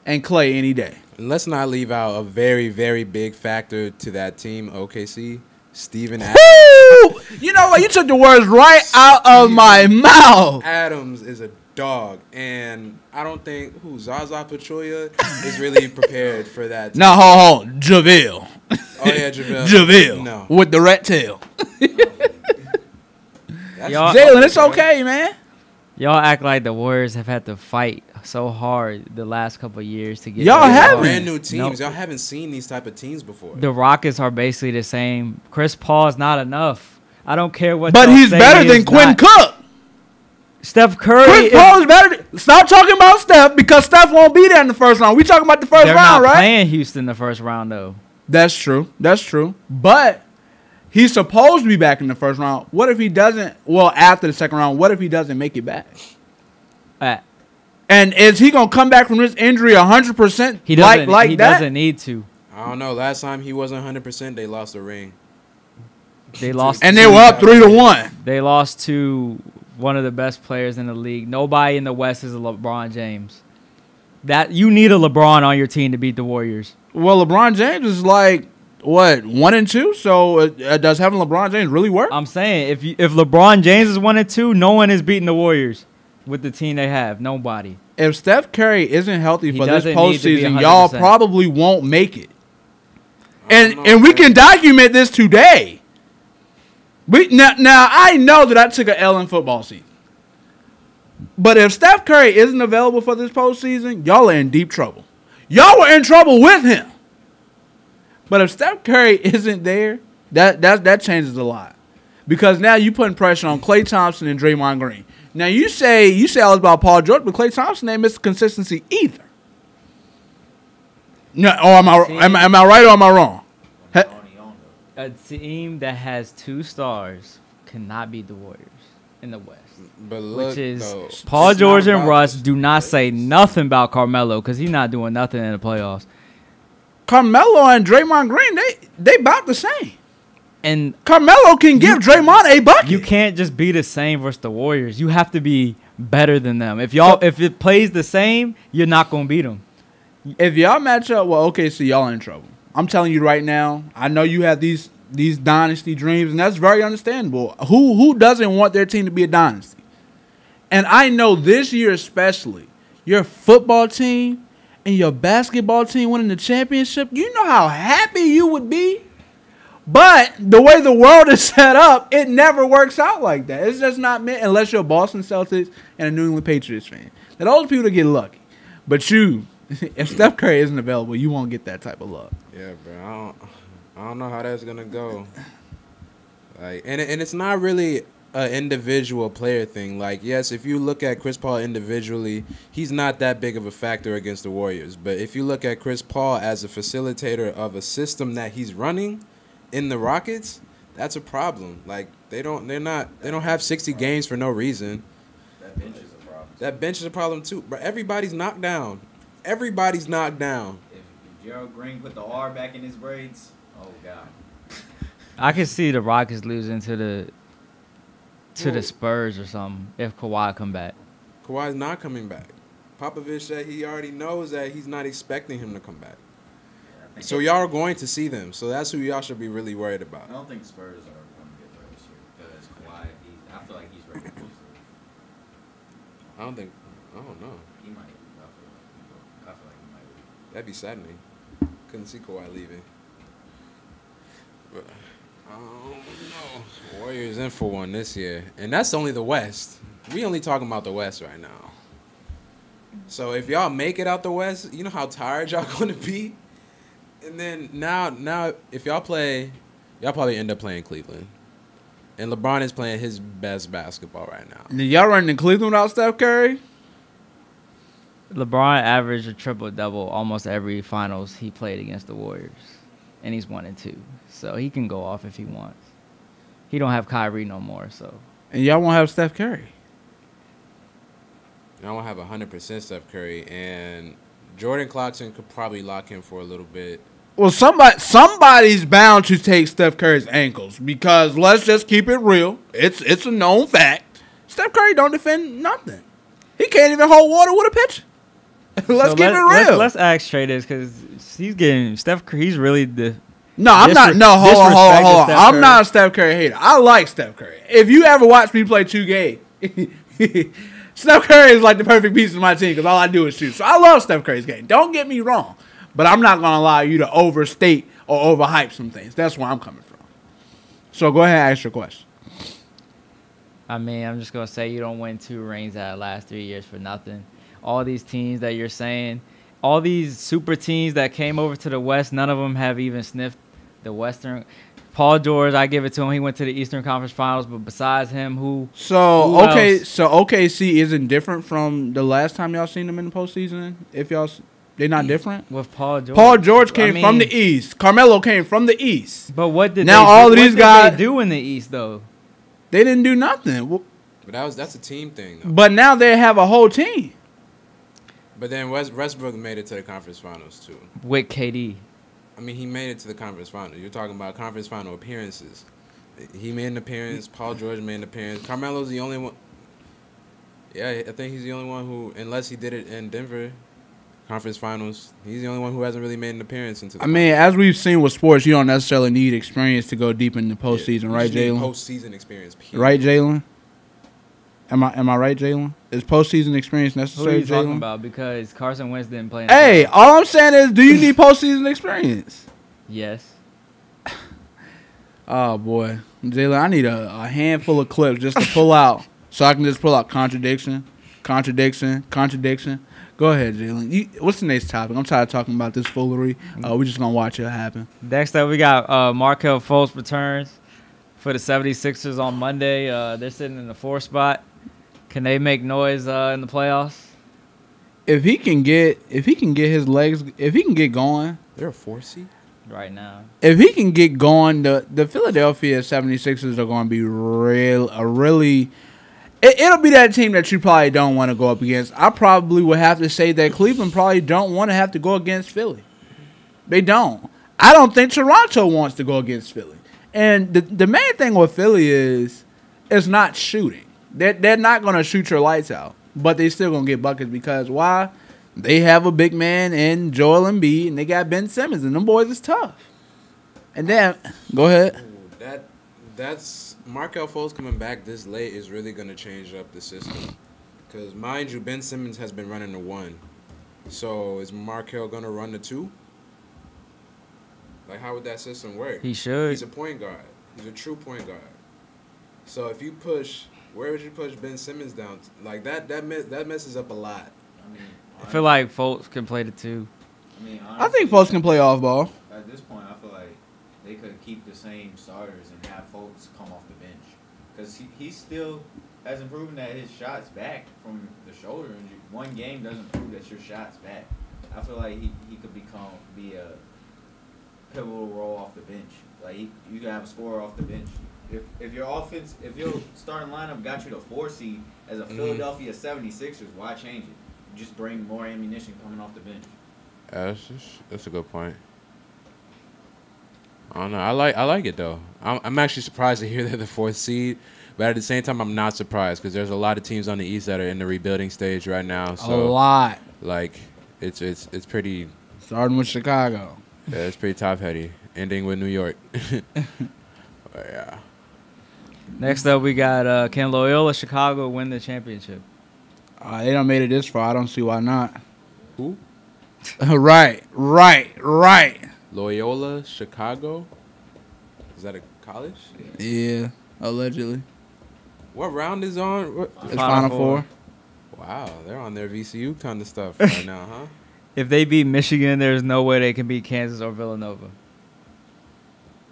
and Klay any day. And let's not leave out a very, very big factor to that team, OKC, Steven Adams. Woo! You know what? You took the words right out of my mouth. Adams is a dog, and I don't think Zaza Pachulia is really prepared for that. Now, hold on. JaVale. Oh yeah, JaVale. JaVale. No. With the rat tail. Y'all- Jalen, it's okay, man. Y'all act like the Warriors have had to fight so hard the last couple of years to get. Y'all to the haven't. finals. Brand new teams. Nope. Y'all haven't seen these type of teams before. The Rockets are basically the same. Chris Paul's not enough. I don't care what. But y'all he's say, better he than is Quinn not. Cook. Steph Curry. Chris Paul is better. Stop talking about Steph because Steph won't be there in the first round. We talking about the first They're round, not right? playing Houston the first round though. That's true. But he's supposed to be back in the first round. What if he doesn't? Well, after the second round, what if he doesn't make it back? And is he gonna come back from this injury 100%? He doesn't. Like he that? doesn't need to. I don't know. Last time he wasn't 100%, they lost a ring. They lost, and they were up 3-1. They lost to one of the best players in the league. Nobody in the West is a LeBron James. That you need a LeBron on your team to beat the Warriors. Well, LeBron James is like what 1-2. So does having LeBron James really work? I'm saying if LeBron James is 1-2, no one is beating the Warriors with the team they have. Nobody. If Steph Curry isn't healthy for this doesn't need to be postseason, 100%. y'all probably won't make it. And we can document this today. Now I know that I took an L in football season. But if Steph Curry isn't available for this postseason, y'all are in deep trouble. Y'all were in trouble with him. But if Steph Curry isn't there, that changes a lot. Because now you're putting pressure on Klay Thompson and Draymond Green. Now you say all this about Paul George, but Klay Thompson ain't missed consistency either. No, or am I right or am I wrong? A team that has 2 stars cannot beat the Warriors in the West. But look, Which is though, Paul it's George not and about Russ the do not say Warriors. nothing about Carmelo because he's not doing nothing in the playoffs. Carmelo and Draymond Green, they about the same. And Carmelo can give Draymond a bucket. you can't just be the same versus the Warriors. You have to be better than them. If it plays the same, you're not gonna beat them. If y'all match up, well, okay, so y'all in trouble. I'm telling you right now. I know you have these dynasty dreams, and that's very understandable. Who doesn't want their team to be a dynasty? And I know this year especially, your football team and your basketball team winning the championship, you know how happy you would be. But the way the world is set up, it never works out like that. It's just not meant unless you're a Boston Celtics and a New England Patriots fan. Now, those people that get lucky. But you, if Steph Curry isn't available, you won't get that type of luck. Yeah, bro. I don't know how that's gonna go. Like, and it's not really an individual player thing. Like, yes, if you look at Chris Paul individually, he's not that big of a factor against the Warriors. But if you look at Chris Paul as a facilitator of a system that he's running in the Rockets, that's a problem. Like, they don't have 60 games for no reason. That bench is a problem. That bench is a problem too. But everybody's knocked down. Everybody's knocked down. If Gerald Green put the R back in his braids, oh God. I could see the Rockets losing to the Spurs or something if Kawhi come back. Kawhi's not coming back. Popovich said he already knows that he's not expecting him to come back. So y'all are going to see them. So that's who y'all should be really worried about. I don't think Spurs are going to get there this year because Kawhi, I feel like he's ready to lose. I don't know. He might. I feel like he might. That'd be saddening. Couldn't see Kawhi leaving. But I don't know. Warriors in for one this year. And that's only the West. We only talking about the West right now. So if y'all make it out the West, you know how tired y'all going to be? And then now if y'all play, y'all probably end up playing Cleveland. And LeBron is playing his best basketball right now. And y'all running in Cleveland without Steph Curry? LeBron averaged a triple-double almost every finals he played against the Warriors, and he's 1-2. So he can go off if he wants. He don't have Kyrie no more, so. And y'all won't have Steph Curry. Y'all won't have 100% Steph Curry. And Jordan Clarkson could probably lock him for a little bit. Well, somebody's bound to take Steph Curry's ankles because let's just keep it real. It's a known fact. Steph Curry don't defend nothing. He can't even hold water with a pitcher. Let's keep it real. Let's ask straight this because he's getting Steph Curry. He's really the. No, I'm not. No, hold on. Steph I'm Curry. not a Steph Curry hater. I like Steph Curry. If you ever watch me play 2K, Steph Curry is like the perfect piece of my team because all I do is shoot. So I love Steph Curry's game. Don't get me wrong. But I'm not going to allow you to overstate or overhype some things. That's where I'm coming from. So go ahead and ask your question. I mean, I'm just going to say you don't win 2 rings out of the last 3 years for nothing. All these teams that you're saying, all these super teams that came over to the West, none of them have even sniffed the Western. Paul George, I give it to him. He went to the Eastern Conference Finals, but besides him, who else? So OKC isn't different from the last time y'all seen them in the postseason? If y'all... They're not different? With Paul George. Paul George came from the East. Carmelo came from the East. But what did now all of these guys do in the East, though? They didn't do nothing. But that's a team thing, though. But now they have a whole team. But then Westbrook made it to the conference finals, too. With KD. I mean, he made it to the conference final. You're talking about conference final appearances. He made an appearance. Paul George made an appearance. Carmelo's the only one. Yeah, I think he's the only one who, unless he did it in Denver, conference finals, he's the only one who hasn't really made an appearance into the as we've seen with sports, you don't necessarily need experience to go deep in the postseason, right, Jalen? Postseason experience, period. Right, Jalen? Am I right, Jalen? Is postseason experience necessary, Who are you talking Jalen? about? Because Carson Wentz didn't play in the Hey, playoffs. all I'm saying is, do you need postseason experience? Yes. Oh, boy. Jalen, I need a handful of clips just to pull out so I can just pull out contradiction. Go ahead, Jalen. What's the next topic? I'm tired of talking about this foolery. We're just going to watch it happen. Next up, we got Markelle Fultz returns for the 76ers on Monday. They're sitting in the 4th spot. Can they make noise in the playoffs? If he can get his legs, if he can get going, They're a 4 seed? Right now. if he can get going, the Philadelphia 76ers are going to be really. It'll be that team that you probably don't want to go up against. I probably would have to say that Cleveland probably don't want to have to go against Philly. They don't. I don't think Toronto wants to go against Philly. And the main thing with Philly is not shooting. They're not going to shoot your lights out, but they still going to get buckets because why? They have a big man in Joel Embiid, and they got Ben Simmons, and them boys is tough. And then, go ahead. Ooh, that's Markelle Fultz coming back this late is really going to change up the system. Because, mind you, Ben Simmons has been running the 1. So, is Markelle going to run the 2? Like, how would that system work? He should. He's a point guard. He's a true point guard. So, if you push, where would you push Ben Simmons down? Like, that messes up a lot. I mean, I feel like Fultz can play the 2. I think folks can play off ball. At this point, I feel like they could keep the same starters and have folks come off the bench. Because he still hasn't proven that his shot's back from the shoulder injury. One game doesn't prove that your shot's back. I feel like he could be a pivotal role off the bench. Like you can have a scorer off the bench. If your starting lineup got you the 4 seed as a Philadelphia 76ers, why change it? Just bring more ammunition coming off the bench. That's a good point. I don't know. I like it though. I'm actually surprised to hear they're the 4th seed, but at the same time, I'm not surprised because there's a lot of teams on the East that are in the rebuilding stage right now. So A lot. Like it's pretty. Starting with Chicago. Yeah, it's pretty top heavy. Ending with New York. But yeah. Next up, we got can Loyola Chicago win the championship? They done made it this far. I don't see why not. Who? Right. Loyola Chicago. Is that a college? Yeah, allegedly. What round is on? It's Final Four. Wow, they're on their VCU kind of stuff right now, huh? If they beat Michigan, there's no way they can beat Kansas or Villanova.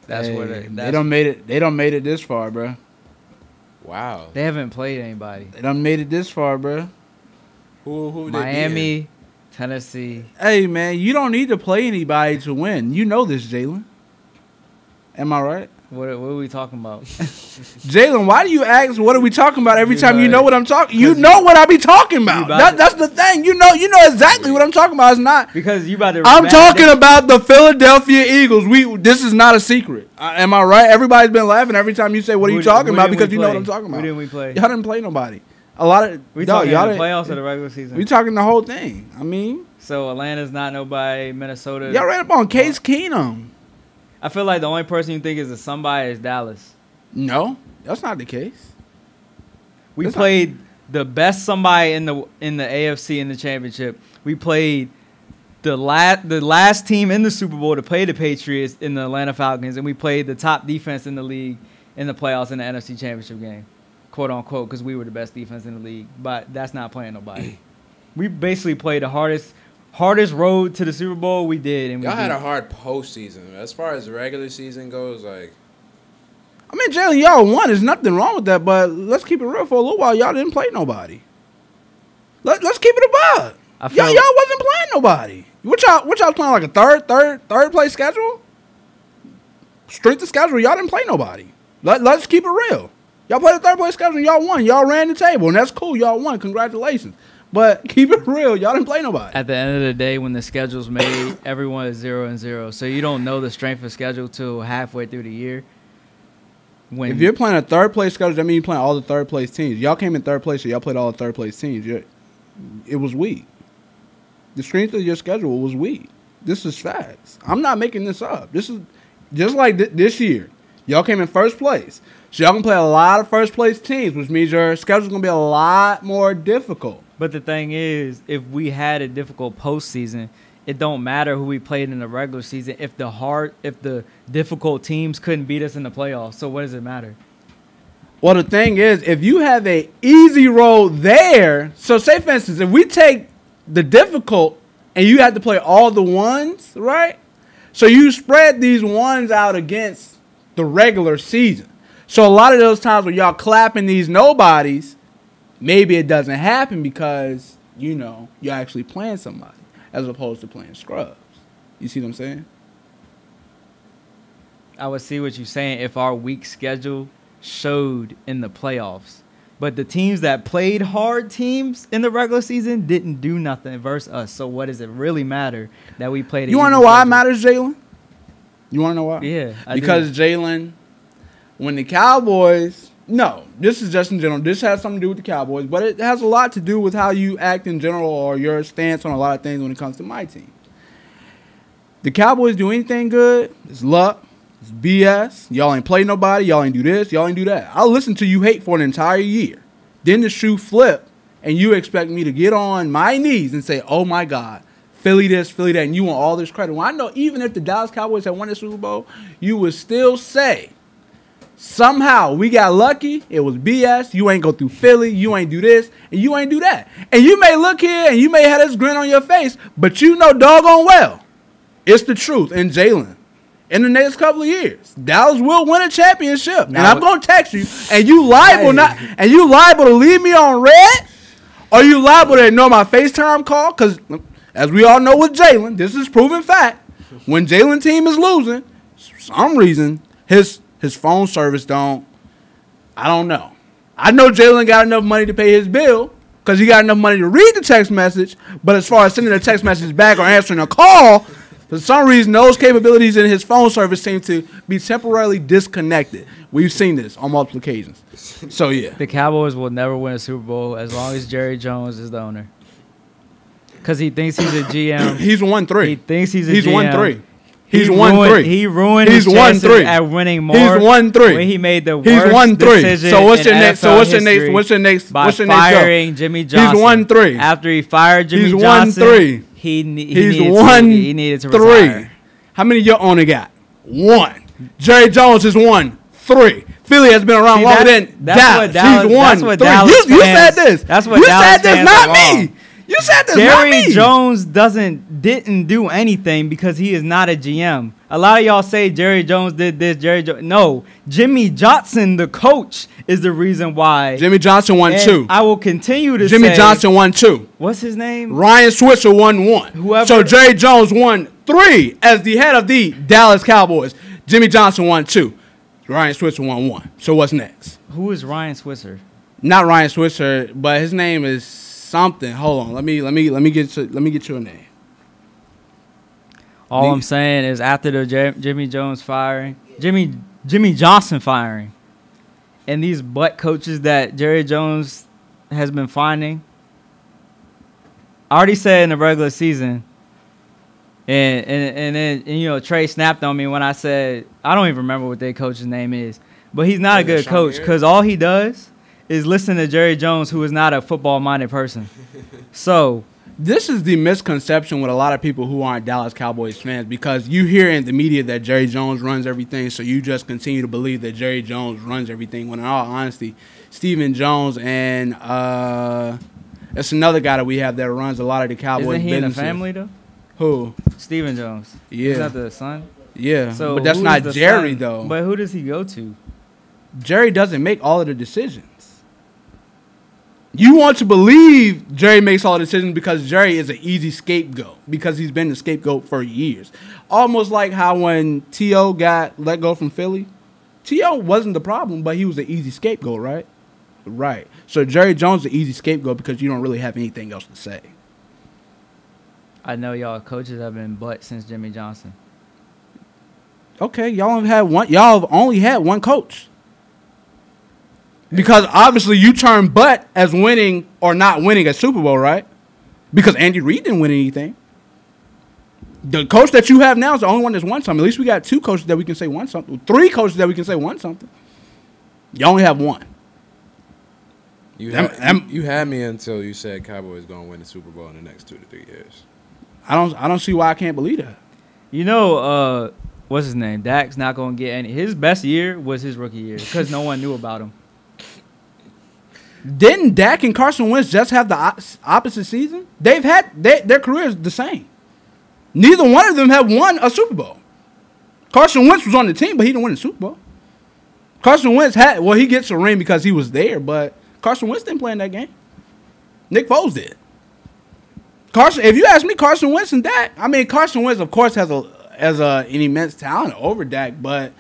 That's where they done made it. They done made it this far, bro. Wow. They haven't played anybody. They done made it this far, bro. Who Miami, Tennessee. Hey, man, you don't need to play anybody to win. You know this, Jalen. Am I right? What are we talking about? Jalen, why do you ask what are we talking about every time you know what I'm talking? You 'Cause know what I be talking about. That's the thing. You know exactly what I'm talking about. It's not Because you about to. I'm talking about the Philadelphia Eagles. This is not a secret. Am I right? Everybody's been laughing every time you say what are you talking about because you know what I'm talking about. Who didn't we play? Y'all didn't play nobody. A lot of We no, talking y'all the didn't- playoffs or the regular season? We talking the whole thing. I mean, So Atlanta's not nobody. Minnesota. y'all ran up on Case Keenum. I feel like the only person you think is a somebody is Dallas. No, that's not the case. We That's played the best somebody in the AFC in the championship. We played the last team in the Super Bowl to play the Patriots in the Atlanta Falcons, and we played the top defense in the league in the playoffs in the NFC Championship game, quote unquote, because we were the best defense in the league. But that's not playing nobody. We basically played the hardest road to the Super Bowl we did, and Y'all had a hard postseason. As far as the regular season goes, like. I mean, Jalen, y'all won. There's nothing wrong with that, but let's keep it real for a little while. Y'all didn't play nobody. Let's keep it a buck. Y'all wasn't playing nobody. What y'all playing like a third place schedule? Straight to schedule. Y'all didn't play nobody. Let's keep it real. Y'all played a third place schedule and y'all won. Y'all ran the table and that's cool. Y'all won. Congratulations. But keep it real. Y'all didn't play nobody. At the end of the day, when the schedule's made, everyone is 0-0. So you don't know the strength of schedule till halfway through the year. When If you're playing a third place schedule, that means you're playing all the third place teams. Y'all came in third place, so y'all played all the third place teams. It was weak. The strength of your schedule was weak. This is facts. I'm not making this up. This is just like this year. Y'all came in first place. So y'all can play a lot of first place teams, which means your schedule's going to be a lot more difficult. But the thing is, if we had a difficult postseason, it don't matter who we played in the regular season if the difficult teams couldn't beat us in the playoffs. So what does it matter? Well, the thing is, if you have a easy road there, so say, for instance, if we take the difficult and you have to play all the ones, right? So you spread these ones out against the regular season. So a lot of those times when y'all clapping these nobodies, maybe it doesn't happen because, you're actually playing somebody as opposed to playing scrubs. You see what I'm saying? I would see what you're saying if our weak schedule showed in the playoffs. But the teams that played hard teams in the regular season didn't do nothing versus us. So what does it really matter that we played? You want to know why it matters, Jalen? You want to know why? Yeah. Because Jalen, when the Cowboys, no, this is just in general. This has something to do with the Cowboys, but it has a lot to do with how you act in general or your stance on a lot of things when it comes to my team. The Cowboys do anything good, it's luck. It's BS. Y'all ain't play nobody. Y'all ain't do this. Y'all ain't do that. I'll listen to you hate for an entire year. Then the shoe flip, and you expect me to get on my knees and say, oh, my God, Philly this, Philly that, and you want all this credit. Well, I know even if the Dallas Cowboys had won the Super Bowl, you would still say, somehow we got lucky. It was BS. You ain't go through Philly. You ain't do this, and you ain't do that. And you may look here, and you may have this grin on your face, but you know doggone well it's the truth. And Jalen, in the next couple of years, Dallas will win a championship. And I'm gonna text you, and you liable to leave me on red, or you liable to ignore my FaceTime call, because as we all know with Jalen, this is proven fact. When Jalen team is losing, for some reason his phone service I don't know. I know Jalen got enough money to pay his bill because he got enough money to read the text message, but as far as sending a text message back or answering a call, for some reason, those capabilities in his phone service seem to be temporarily disconnected. We've seen this on multiple occasions. So, yeah. The Cowboys will never win a Super Bowl as long as Jerry Jones is the owner. Because he thinks he's a GM. He's won 3. He thinks he's a GM. Won 3. He's won 3. He ruined his chances at winning more. He's won 3. When he made the worst He's won 3. decision So what's your in next? NFL So what's your history next? What's your next? by What's your next? firing Jimmy Johnson. He's won 3. After he fired Jimmy He's Johnson, won 3. he needed to 3. retire. How many your owner got? 1. Jerry Jones has won 3. Philly has been around longer than Dallas. He's won 3. You said this. That's what you Dallas said this, fans not are me. wrong. You said this, Jerry not me. Jones didn't do anything because he is not a GM. A lot of y'all say Jerry Jones did this. No, Jimmy Johnson, the coach, is the reason why. Jimmy Johnson won 2. I will continue to say. Jimmy Johnson won 2. What's his name? Ryan Switzer won 1. So Jerry Jones won 3 as the head of the Dallas Cowboys. Jimmy Johnson won 2. Ryan Switzer won 1. So what's next? Who is Ryan Switzer? Not Ryan Switzer, but his name is something. Hold on. Let me get you a name. All I'm saying is after the Jimmy Jones firing, Jimmy Johnson firing, and these butt coaches that Jerry Jones has been finding. I already said in the regular season, and then Trey snapped on me when I said I don't even remember what their coach's name is, but he's not a good coach because all he does is listen to Jerry Jones, who is not a football-minded person. So this is the misconception with a lot of people who aren't Dallas Cowboys fans, because you hear in the media that Jerry Jones runs everything, so you just continue to believe that Jerry Jones runs everything, when in all honesty, Stephen Jones and it's another guy that we have that runs a lot of the Cowboys businesses. Isn't he businesses. in the family, though? Who? Stephen Jones. Yeah. Is that the son? Yeah, so but that's not Jerry, son? though. But who does he go to? Jerry doesn't make all of the decisions. You want to believe Jerry makes all the decisions because Jerry is an easy scapegoat, because he's been the scapegoat for years. Almost like how when T.O. got let go from Philly, T.O. wasn't the problem, but he was an easy scapegoat, right? Right. So Jerry Jones is an easy scapegoat because you don't really have anything else to say. I know y'all coaches have been butt since Jimmy Johnson. Okay, y'all have only had one coach. Because obviously you turn butt as winning or not winning a Super Bowl, right? Because Andy Reid didn't win anything. The coach that you have now is the only one that's won something. At least we got 2 coaches that we can say won something. 3 coaches that we can say won something. You only have 1. You had me until you said Cowboys going to win the Super Bowl in the next 2 to 3 years. I don't see why I can't believe that. You know, what's his name? Dak's not going to get any. His best year was his rookie year because no one knew about him. Didn't Dak and Carson Wentz just have the opposite season? They've had their careers the same. Neither one of them have won a Super Bowl. Carson Wentz was on the team, but he didn't win a Super Bowl. Carson Wentz he gets a ring because he was there, but Carson Wentz didn't play in that game. Nick Foles did. If you ask me, Carson Wentz and Dak, I mean, Carson Wentz, of course, has an immense talent over Dak, but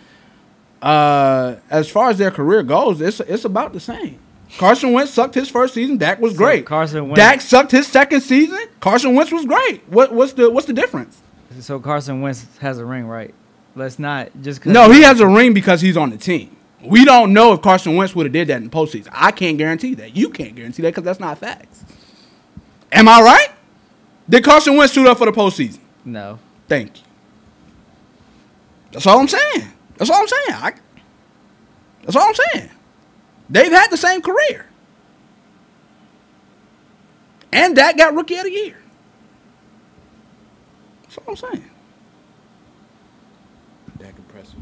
as far as their career goes, it's about the same. Carson Wentz sucked his first season. Dak was great. Dak sucked his second season. Carson Wentz was great. What's the difference? So Carson Wentz has a ring, right? Let's not just. No, he has a ring because he's on the team. We don't know if Carson Wentz would have did that in the postseason. I can't guarantee that. You can't guarantee that because that's not facts. Am I right? Did Carson Wentz suit up for the postseason? No. Thank you. That's all I'm saying. That's all I'm saying. They've had the same career. And Dak got Rookie of the Year. That's all I'm saying. Dak impressive.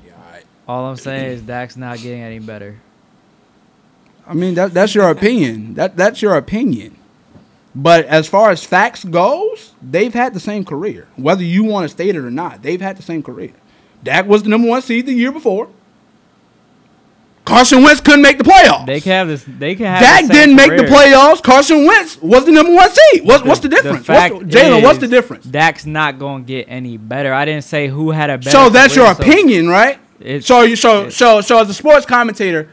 Yeah, all right. All I'm saying is Dak's not getting any better. I mean, that's your opinion. That's your opinion. But as far as facts goes, they've had the same career. Whether you want to state it or not, they've had the same career. Dak was the number 1 seed the year before. Carson Wentz couldn't make the playoffs. They can have this. They can have. Dak didn't make the playoffs. Carson Wentz was the number 1 seed. What's the difference? Jalen, what's the difference? Dak's not going to get any better. I didn't say who had a better. So that's your opinion, right? So as a sports commentator,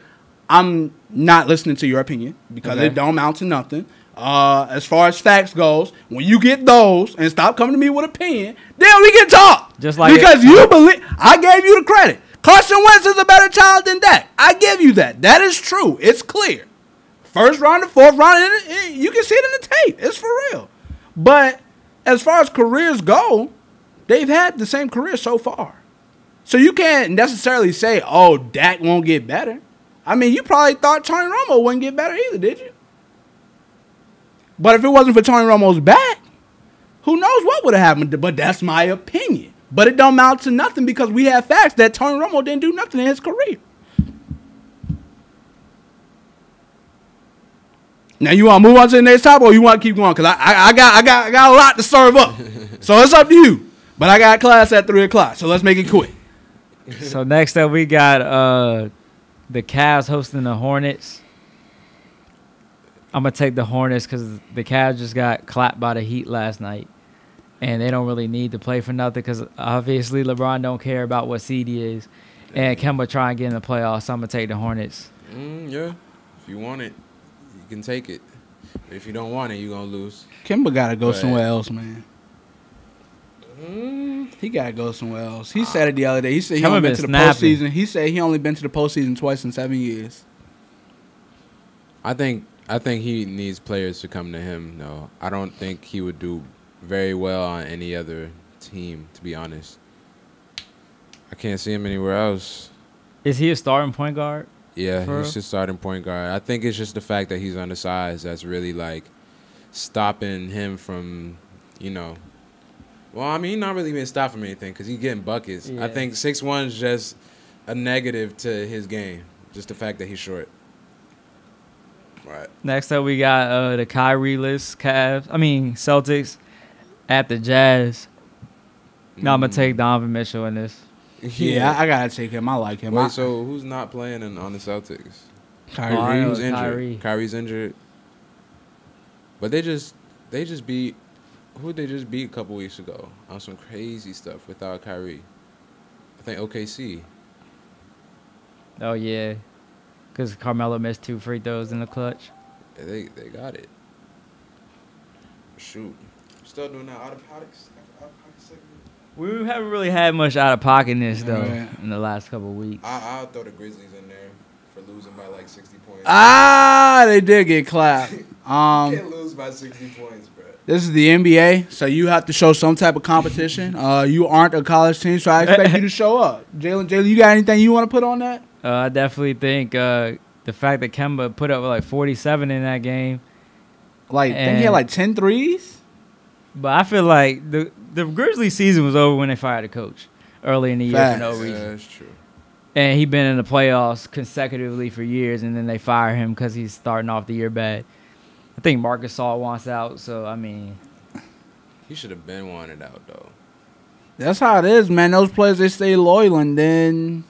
I'm not listening to your opinion because it don't amount to nothing. As far as facts goes, when you get those and stop coming to me with opinion, then we can talk. Just like because you believe, I gave you the credit. Carson Wentz is a better talent than Dak. I give you that. That is true. It's clear. First round and 4th round, you can see it in the tape. It's for real. But as far as careers go, they've had the same career so far. So you can't necessarily say, oh, Dak won't get better. I mean, you probably thought Tony Romo wouldn't get better either, did you? But if it wasn't for Tony Romo's back, who knows what would have happened. But that's my opinion. But it don't amount to nothing because we have facts that Tony Romo didn't do nothing in his career. Now you want to move on to the next topic, or you want to keep going? Because I got a lot to serve up, so it's up to you. But I got class at 3:00, so let's make it quick. So next up, we got the Cavs hosting the Hornets. I'm gonna take the Hornets because the Cavs just got clapped by the Heat last night. And they don't really need to play for nothing because obviously LeBron don't care about what seed he is. And Kemba try and get in the playoffs, so I'm going to take the Hornets. Yeah. If you want it, you can take it. But if you don't want it, you're going to lose. Kemba got to go somewhere else, man. He got to go somewhere else. He said it the other day. He said he only been to the postseason. He said he only been to the postseason twice in 7 years. I think he needs players to come to him, though. I don't think he would do very well on any other team, to be honest. I can't see him anywhere else. Is he a starting point guard? Yeah, he's a starting point guard. I think it's just the fact that he's undersized that's really, like, stopping him from, well, I mean, he's not really being stopped from anything because he's getting buckets. Yeah. I think 6'1" is just a negative to his game, just the fact that he's short. Right. Next up, we got the Kyrie-less Celtics at the Jazz. Now I'm going to take Donovan Mitchell in this. Yeah, I got to take him. I like him. Wait, so who's not playing on the Celtics? Kyrie. Who's injured? Kyrie's injured. But they just beat – who did they just beat a couple weeks ago on some crazy stuff without Kyrie? I think OKC. Oh, yeah. Because Carmelo missed 2 free throws in the clutch. Yeah, they got it. Shoot. Still doing that out-of-pocket segment? We haven't really had much out-of-pocketness, though, in the last couple of weeks. I'll throw the Grizzlies in there for losing. losing by like 60 points. They did get clapped. You can't lose by 60 points, bro. This is the NBA, so you have to show some type of competition. You aren't a college team, so I expect you to show up. Jalen, you got anything you want to put on that? I definitely think the fact that Kemba put up like 47 in that game. Like, I think he had like 10 threes? But I feel like the Grizzlies season was over when they fired the coach early in the year for no reason. Yeah, that's true. And he'd been in the playoffs consecutively for years, and then they fire him because he's starting off the year bad. I think Marcus Gasol wants out, so, I mean. He should have been wanted out, though. That's how it is, man. Those players, they stay loyal, and then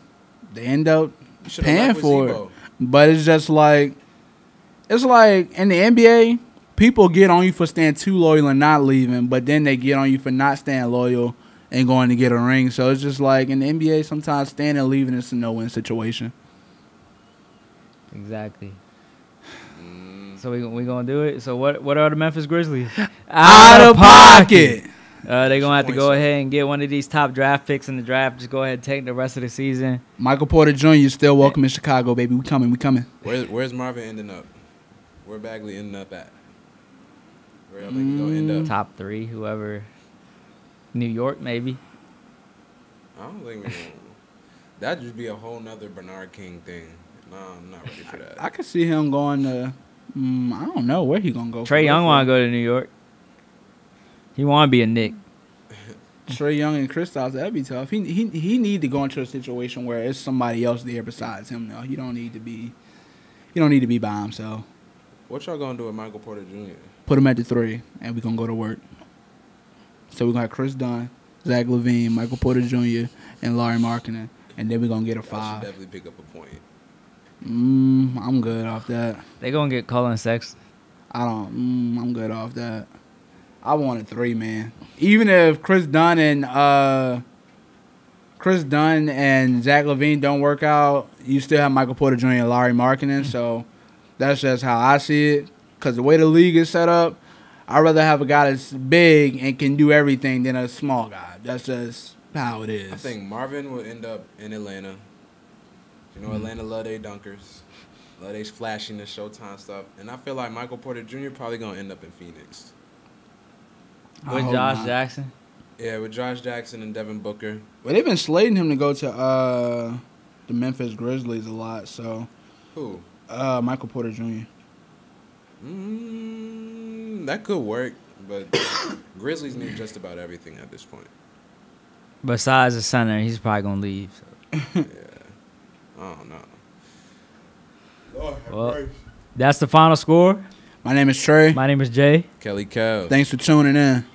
they end up paying for it. But it's just like, it's like in the NBA, people get on you for staying too loyal and not leaving, but then they get on you for not staying loyal and going to get a ring. So it's just like in the NBA, sometimes staying and leaving is a no-win situation. Exactly. So we gonna do it. So what are the Memphis Grizzlies? Out of pocket. They're gonna have to go ahead and get one of these top draft picks in the draft. Just go ahead and take the rest of the season. Michael Porter Jr. still welcome in Chicago, baby. We coming. Where's Marvin ending up? Where Bagley ending up at? Where y'all think he's gonna end up? Top 3, whoever. New York, maybe. I don't think we. That'd just be a whole nother Bernard King thing. No, I'm not ready for that. I could see him going to. I don't know where he gonna go. Trae Young want to go to New York. He want to be a Knick. Trae Young and Kristaps, that'd be tough. He need to go into a situation where it's somebody else there besides him. Though he don't need to be by himself. What y'all gonna do with Michael Porter Jr.? Put him at the 3, and we gonna go to work. So we're gonna have Chris Dunn, Zach LaVine, Michael Porter Jr., and Larry Markkinen, and then we're gonna get a 5. I should definitely pick up a point. I'm good off that. They gonna get Colin Sexton. I'm good off that. I want a 3, man. Even if Chris Dunn and Zach LaVine don't work out, you still have Michael Porter Jr. and Larry Markkinen. So that's just how I see it. Because the way the league is set up, I'd rather have a guy that's big and can do everything than a small guy. That's just how it is. I think Marvin will end up in Atlanta. You know, Atlanta love their dunkers. Love their flashing the Showtime stuff. And I feel like Michael Porter Jr. probably going to end up in Phoenix. With Josh Jackson? Yeah, with Josh Jackson and Devin Booker. Well, they've been slating him to go to the Memphis Grizzlies a lot. So who? Michael Porter Jr. That could work, but Grizzlies need just about everything at this point. Besides the center, he's probably going to leave. So. Yeah. I don't know. Well, that's the final score. My name is Trey. My name is Jay. Kelly Cal. Thanks for tuning in.